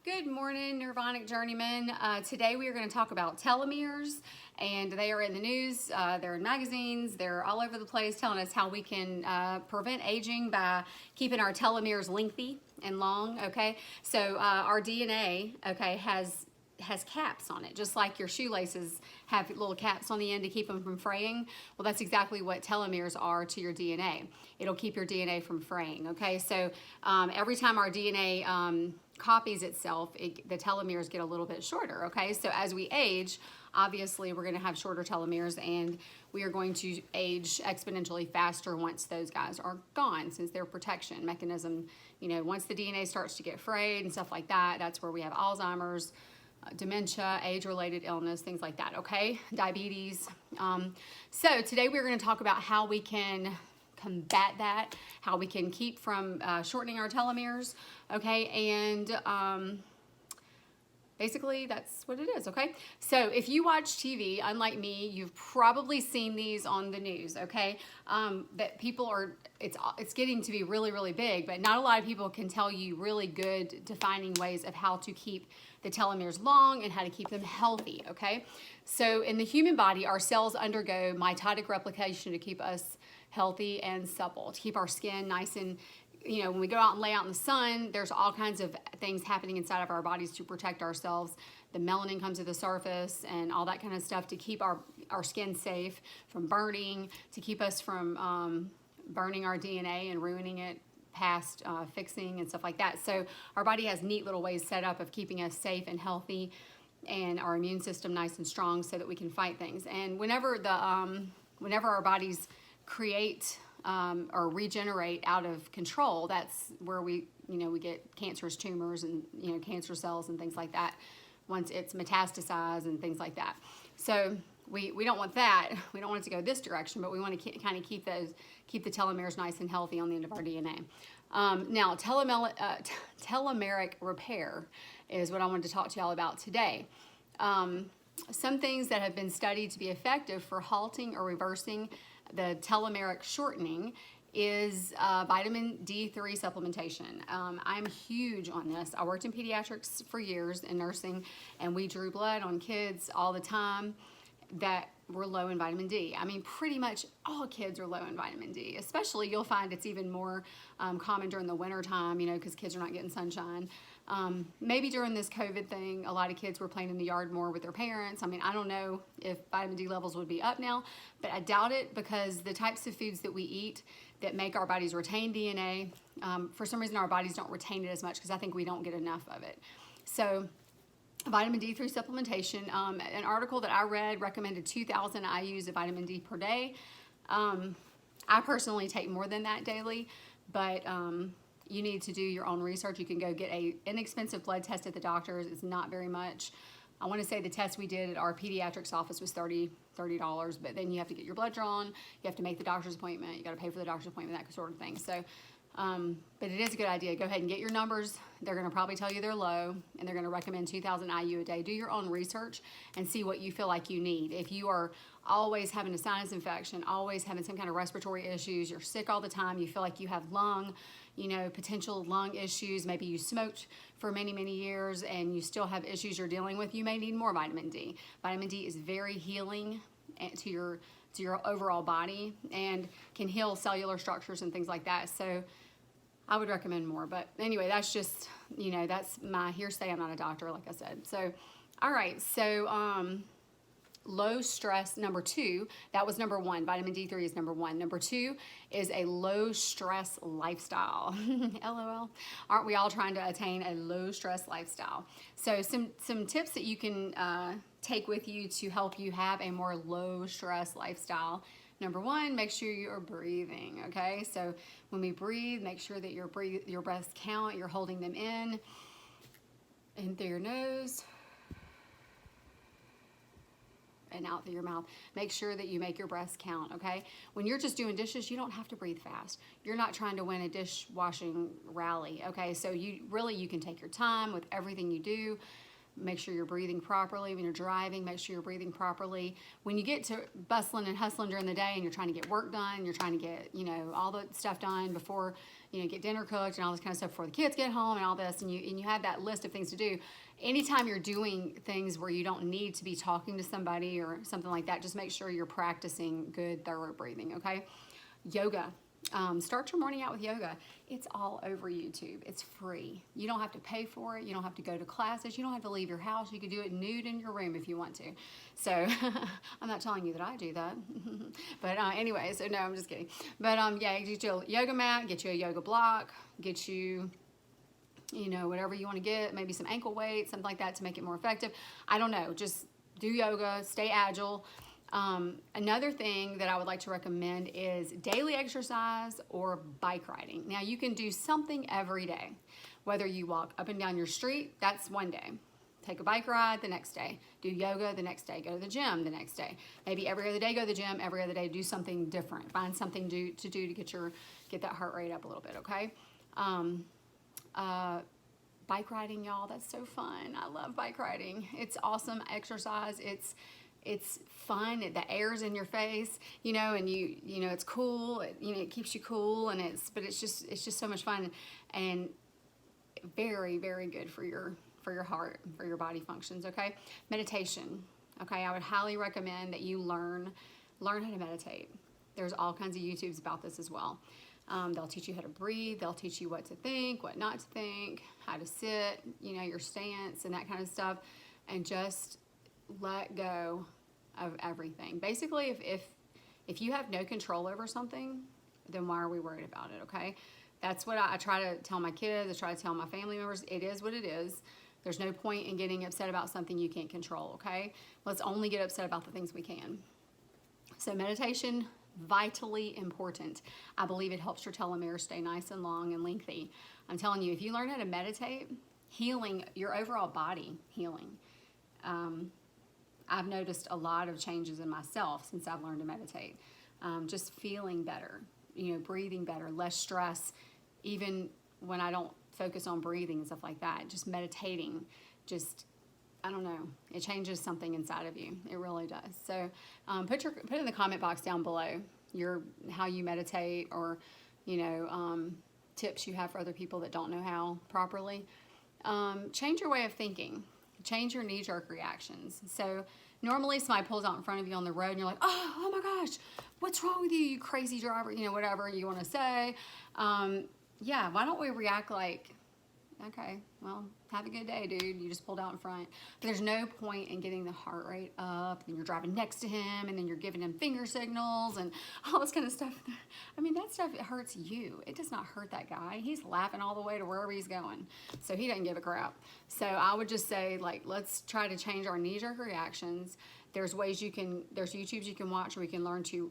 Good morning, Nirvanic Journeyman. Today we are going to talk about telomeres, and they are in the news, they're in magazines, they're all over the place telling us how we can prevent aging by keeping our telomeres lengthy and long, okay? So our DNA, okay, has caps on it, just like your shoelaces have little caps on the end to keep them from fraying. Well, that's exactly what telomeres are to your DNA. It'll keep your DNA from fraying, okay? So every time our DNA copies itself, the telomeres get a little bit shorter, okay? So as we age, obviously we're gonna have shorter telomeres, and we are going to age exponentially faster once those guys are gone, since their protection mechanism, you know, once the DNA starts to get frayed and stuff like that, that's where we have Alzheimer's, dementia, age-related illness, things like that, okay? Diabetes. So today we're going to talk about how we can combat that, how we can keep from shortening our telomeres, okay? And basically that's what it is, okay? So if you watch TV, unlike me, you've probably seen these on the news, okay? That people are, it's getting to be really, really big, but not a lot of people can tell you really good defining ways of how to keep the telomeres long and how to keep them healthy, okay? So in the human body, our cells undergo mitotic replication to keep us healthy and supple, to keep our skin nice and, you know, when we go out and lay out in the sun, there's all kinds of things happening inside of our bodies to protect ourselves. The melanin comes to the surface and all that kind of stuff to keep our skin safe from burning, to keep us from burning our DNA and ruining it past fixing and stuff like that. So our body has neat little ways set up of keeping us safe and healthy and our immune system nice and strong so that we can fight things. And whenever our bodies create or regenerate out of control, that's where we get cancerous tumors and, you know, cancer cells and things like that once it's metastasized and things like that. So we don't want that. We don't want it to go this direction, but we want to kind of keep the telomeres nice and healthy on the end of our DNA. Now, telomeric repair is what I wanted to talk to y'all about today. Some things that have been studied to be effective for halting or reversing the telomeric shortening is vitamin D3 supplementation. I'm huge on this. I worked in pediatrics for years in nursing, and we drew blood on kids all the time that were low in vitamin D. I mean, pretty much all kids are low in vitamin D. Especially, you'll find it's even more common during the winter time, you know, because kids are not getting sunshine. Maybe during this COVID thing, a lot of kids were playing in the yard more with their parents. I mean, I don't know if vitamin D levels would be up now, but I doubt it, because the types of foods that we eat that make our bodies retain DNA, for some reason our bodies don't retain it as much because I think we don't get enough of it. So vitamin D3 supplementation, an article that I read recommended 2,000 IUs of vitamin D per day. I personally take more than that daily, but you need to do your own research. You can go get an inexpensive blood test at the doctor's. It's not very much. I want to say the test we did at our pediatrics office was $30, but then you have to get your blood drawn, you have to make the doctor's appointment, you got to pay for the doctor's appointment, that sort of thing. So, but it is a good idea. Go ahead and get your numbers. They're going to probably tell you they're low, and they're going to recommend 2,000 IU a day. Do your own research and see what you feel like you need. If you are always having a sinus infection, always having some kind of respiratory issues, you're sick all the time, you feel like you have potential lung issues, maybe you smoked for many, many years and you still have issues you're dealing with, you may need more vitamin D. Vitamin D is very healing to your overall body and can heal cellular structures and things like that. So I would recommend more. But anyway, that's just, that's my hearsay. I'm not a doctor, like I said. So, all right. So, low stress, number 2, that was number 1. Vitamin D3 is number 1. Number 2 is a low stress lifestyle. LOL. Aren't we all trying to attain a low stress lifestyle? So some tips that you can take with you to help you have a more low stress lifestyle. Number 1, make sure you're breathing, okay? So when we breathe, make sure that your breaths count, you're holding them in through your nose and out through your mouth. Make sure that you make your breaths count, okay? When you're just doing dishes, you don't have to breathe fast. You're not trying to win a dishwashing rally, okay? So you can take your time with everything you do. Make sure you're breathing properly. When you're driving, make sure you're breathing properly. When you get to bustling and hustling during the day and you're trying to get work done, you're trying to get, all the stuff done before, get dinner cooked and all this kind of stuff before the kids get home and all this, and you have that list of things to do. Anytime you're doing things where you don't need to be talking to somebody or something like that, just make sure you're practicing good, thorough breathing, okay? Yoga. Start your morning out with yoga. It's all over YouTube. It's free. You don't have to pay for it. You don't have to go to classes. You don't have to leave your house. You can do it nude in your room if you want to. So I'm not telling you that I do that. But anyway, so no, I'm just kidding. But yeah, get you a yoga mat, get you a yoga block, get you, whatever you want to get, maybe some ankle weights, something like that to make it more effective. I don't know. Just do yoga, stay agile. Another thing that I would like to recommend is daily exercise or bike riding. Now you can do something every day, whether you walk up and down your street, that's one day. Take a bike ride the next day, do yoga the next day, go to the gym the next day. Maybe every other day go to the gym, every other day do something different. Find something to do to get that heart rate up a little bit, okay? Bike riding, y'all, that's so fun. I love bike riding. It's awesome exercise. It's fun. The air's in your face, and it's cool. It keeps you cool, and it's just so much fun, and very, very good for your heart, for your body functions. Okay, meditation. Okay, I would highly recommend that you learn how to meditate. There's all kinds of YouTubes about this as well. They'll teach you how to breathe. They'll teach you what to think, what not to think, how to sit, your stance and that kind of stuff, and just let go of everything. Basically, if you have no control over something, then why are we worried about it, okay? That's what I try to tell my kids. I try to tell my family members. It is what it is. There's no point in getting upset about something you can't control, okay? Let's only get upset about the things we can. So meditation, vitally important. I believe it helps your telomeres stay nice and long and lengthy. I'm telling you, if you learn how to meditate, healing, your overall body healing. I've noticed a lot of changes in myself since I've learned to meditate. Just feeling better, breathing better, less stress, even when I don't focus on breathing and stuff like that. Just meditating, I don't know, it changes something inside of you. It really does. So put in the comment box down below how you meditate, or tips you have for other people that don't know how properly. Change your way of thinking. Change your knee-jerk reactions. So normally somebody pulls out in front of you on the road and you're like, oh my gosh, what's wrong with you, you crazy driver, whatever you want to say. Yeah, why don't we react like, okay, well, have a good day, dude. You just pulled out in front. But there's no point in getting the heart rate up, and you're driving next to him, and then you're giving him finger signals and all this kind of stuff. I mean, that stuff, it hurts you. It does not hurt that guy. He's laughing all the way to wherever he's going. So he doesn't give a crap. So I would just say, let's try to change our knee-jerk reactions. There's YouTubes you can watch where you can learn to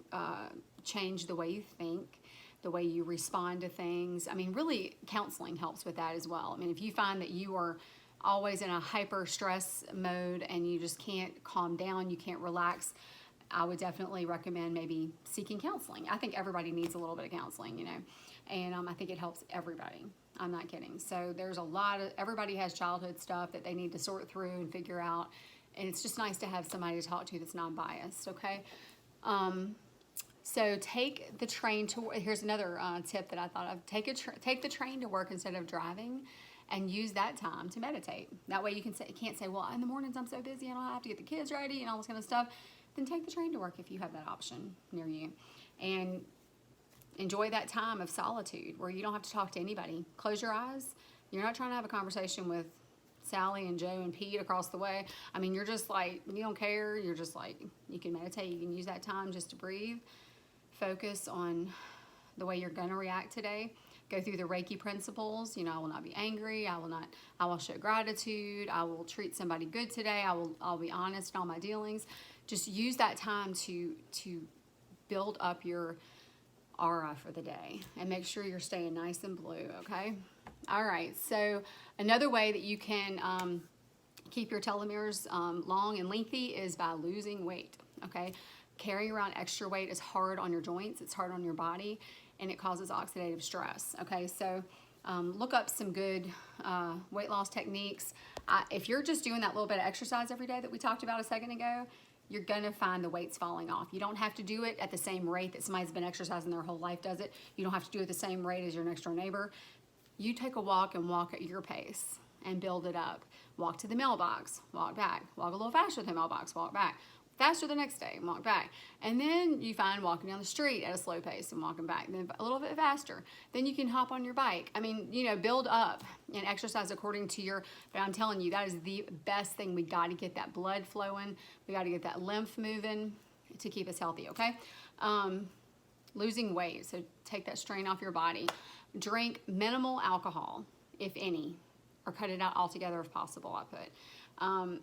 change the way you think, the way you respond to things. I mean, really, counseling helps with that as well. I mean, if you find that you are always in a hyper stress mode and you just can't calm down, you can't relax, I would definitely recommend maybe seeking counseling. I think everybody needs a little bit of counseling, and I think it helps everybody. I'm not kidding. So there's everybody has childhood stuff that they need to sort through and figure out, and it's just nice to have somebody to talk to that's non-biased, okay? So take the train to, here's another tip that I thought of. Take the train to work instead of driving, and use that time to meditate. That way you can't say, well, in the mornings I'm so busy, I don't have to get the kids ready and all this kind of stuff. Then take the train to work if you have that option near you. And enjoy that time of solitude where you don't have to talk to anybody. Close your eyes. You're not trying to have a conversation with Sally and Joe and Pete across the way. I mean, you're just like, you don't care. You're just like, you can meditate. You can use that time just to breathe. Focus on the way you're going to react today. Go through the Reiki principles. I will not be angry. I will show gratitude. I will treat somebody good today. I'll be honest in all my dealings. Just use that time to build up your aura for the day and make sure you're staying nice and blue, okay? All right, so another way that you can keep your telomeres long and lengthy is by losing weight, okay? Carrying around extra weight is hard on your joints, it's hard on your body, and it causes oxidative stress, okay? So Look up some good weight loss techniques. If you're just doing that little bit of exercise every day that we talked about a second ago, you're gonna find the weight's falling off. You don't have to do it at the same rate that somebody's been exercising their whole life does it. You don't have to do it the same rate as your next door neighbor. You take a walk and walk at your pace and build it up. Walk to the mailbox, walk back. Walk a little faster to the mailbox, walk back. Faster the next day, walk back. And then you find walking down the street at a slow pace and walking back, then a little bit faster. Then you can hop on your bike. I mean, you know, build up and exercise according to your, but I'm telling you, that is the best thing. We got to get that blood flowing. We got to get that lymph moving to keep us healthy, okay? Losing weight, so take that strain off your body. Drink minimal alcohol, if any, or cut it out altogether if possible, I put.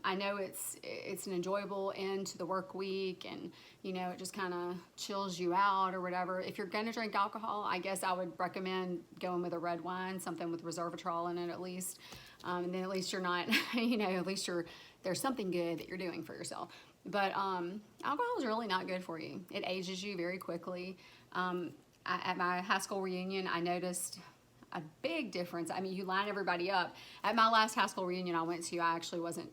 I know it's an enjoyable end to the work week, and you know, it just kind of chills you out or whatever. If you're gonna drink alcohol, I guess I would recommend going with a red wine, something with resveratrol in it at least. And then at least you're not, you know, at least there's something good that you're doing for yourself. But alcohol is really not good for you. It ages you very quickly. At my high school reunion, I noticed a big difference. I mean, you line everybody up. At my last high school reunion I went to, I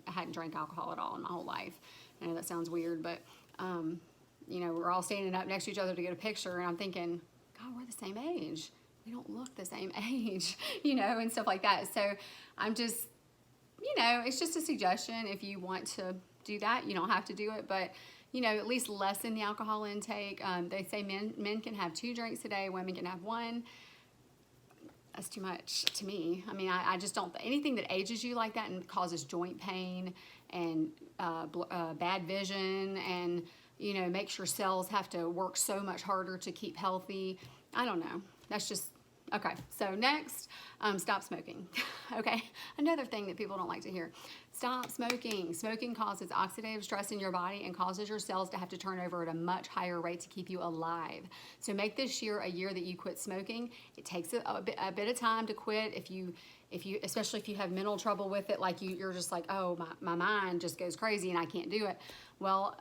hadn't drank alcohol at all in my whole life. I know that sounds weird, but you know, we're all standing up next to each other to get a picture, and I'm thinking, God, we're the same age. We don't look the same age, you know, and stuff like that. So I'm just, you know, it's just a suggestion. If you want to do that, you don't have to do it, but you know, at least lessen the alcohol intake. They say men can have 2 drinks a day, women can have 1. That's too much to me. I mean, I just don't, anything that ages you like that and causes joint pain and bad vision, and, you know, makes your cells have to work so much harder to keep healthy. I don't know. That's just, okay. So next, stop smoking. Okay. Another thing that people don't like to hear. Stop smoking. Smoking causes oxidative stress in your body and causes your cells to have to turn over at a much higher rate to keep you alive. So make this year a year that you quit smoking. It takes a bit of time to quit. If you, especially if you have mental trouble with it, like you're just like, oh, my mind just goes crazy and I can't do it. Well,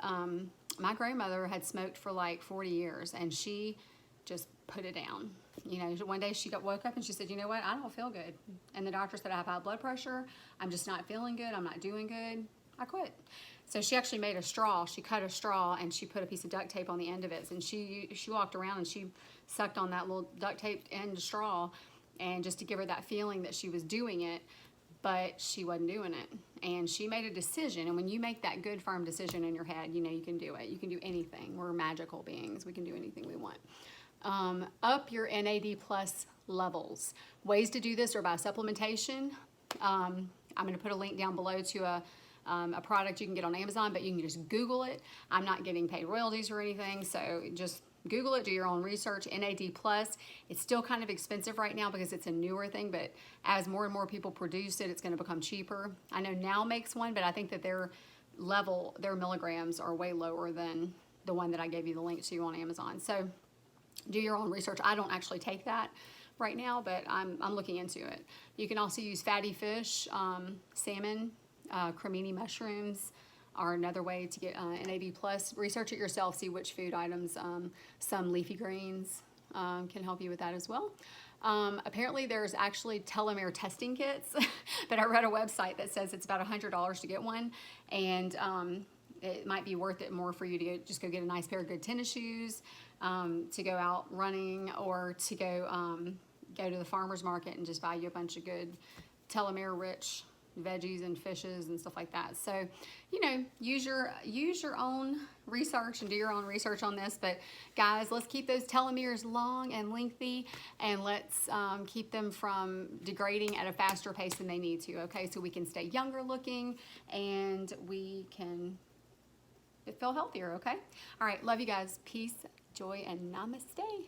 my grandmother had smoked for like 40 years and she just put it down. You know, one day she woke up and she said, you know what, I don't feel good. And the doctor said I have high blood pressure. I'm just not feeling good. I'm not doing good. I quit. So she actually made a straw. She cut a straw and she put a piece of duct tape on the end of it. And she walked around and she sucked on that little duct taped end straw, and just to give her that feeling that she was doing it, but she wasn't doing it. And she made a decision. And when you make that good, firm decision in your head, you know you can do it. You can do anything. We're magical beings. We can do anything we want. Up your NAD+ levels. Ways to do this are by supplementation. I'm going to put a link down below to a product you can get on Amazon, but you can just Google it. I'm not getting paid royalties or anything, so just Google it, do your own research. NAD+, it's still kind of expensive right now because it's a newer thing, but as more and more people produce it, it's going to become cheaper. I know Now makes one, but I think that their milligrams are way lower than the one that I gave you the link to on Amazon. So do your own research. I don't actually take that right now, but I'm looking into it. You can also use fatty fish, salmon, cremini mushrooms are another way to get NAD+. Research it yourself, see which food items, some leafy greens can help you with that as well. Apparently there's actually telomere testing kits, but I read a website that says it's about $100 to get one, and it might be worth it more for you to just go get a nice pair of good tennis shoes, to go out running, or to go to the farmer's market and just buy you a bunch of good telomere-rich veggies and fishes and stuff like that. So, you know, use your own research and do your own research on this. But guys, let's keep those telomeres long and lengthy, and let's keep them from degrading at a faster pace than they need to, okay? So we can stay younger looking and we can feel healthier, okay? All right, love you guys. Peace, joy, and namaste.